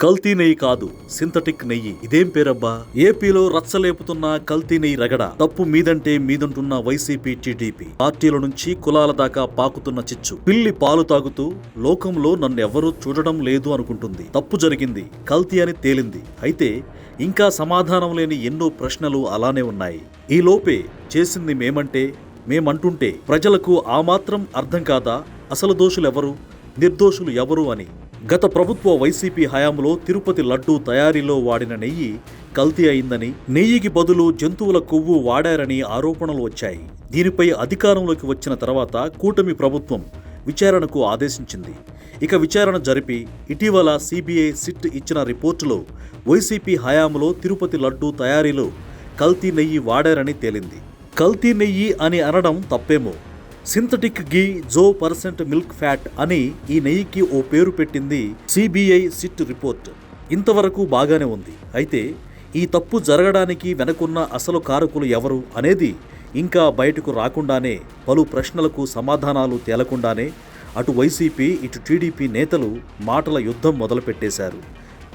కల్తీ నెయ్యి కాదు, సింథటిక్ నెయ్యి. ఇదేం పేరబ్బా? ఏపీలో రచ్చలేపుతున్న కల్తీ నెయ్యి రగడ. తప్పు మీదంటే మీదంటున్న వైసీపీ, టీడీపీ పార్టీల నుంచి కులాల దాకా పాకుతున్న చిచ్చు. పిల్లి పాలు తాగుతూ లోకంలో నన్నెవ్వరూ చూడడం లేదు అనుకుంటుంది. తప్పు జరిగింది, కల్తీ అని తేలింది. అయితే ఇంకా సమాధానం లేని ఎన్నో ప్రశ్నలు అలానే ఉన్నాయి. ఈ లోపే చేసింది మేమంటుంటే ప్రజలకు ఆ మాత్రం అర్థం కాదా అసలు దోషులెవరు, నిర్దోషులు ఎవరు అని? గత ప్రభుత్వ వైసీపీ హయాంలో తిరుపతి లడ్డూ తయారీలో వాడిన నెయ్యి కల్తీ అయిందని, నెయ్యికి బదులు జంతువుల కొవ్వు వాడారని ఆరోపణలు వచ్చాయి. దీనిపై అధికారంలోకి వచ్చిన తర్వాత కూటమి ప్రభుత్వం విచారణకు ఆదేశించింది. ఇక విచారణ జరిపి ఇటీవల సిబిఐ సిట్ ఇచ్చిన రిపోర్టులో వైసీపీ హయాంలో తిరుపతి లడ్డూ తయారీలో కల్తీ నెయ్యి వాడారని తేలింది. కల్తీ నెయ్యి అని అనడం తప్పేమో. సింథటిక్ గీ 0% మిల్క్ ఫ్యాట్ అని ఈ నెయ్యికి ఓ పేరు పెట్టింది సిబిఐ సిట్ రిపోర్ట్. ఇంతవరకు బాగానే ఉంది. అయితే ఈ తప్పు జరగడానికి వెనకున్న అసలు కారకులు ఎవరు అనేది ఇంకా బయటకు రాకుండానే, పలు ప్రశ్నలకు సమాధానాలు తేలకుండానే అటు వైసీపీ ఇటు టీడీపీ నేతలు మాటల యుద్ధం మొదలుపెట్టేశారు.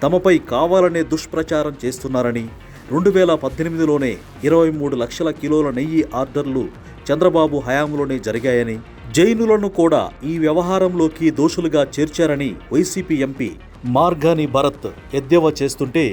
తమపై కావాలనే దుష్ప్రచారం చేస్తున్నారని, 2018లోనే 23 లక్షల కిలోల నెయ్యి ఆర్డర్లు చంద్రబాబు హయాంలోనే జరిగాయని, జైనులను కూడా ఈ వ్యవహారంలోకి దోషులుగా చేర్చారని వైసీపీ ఎంపీ మార్గాని భరత్ ఎద్దేవా చేస్తుంటే,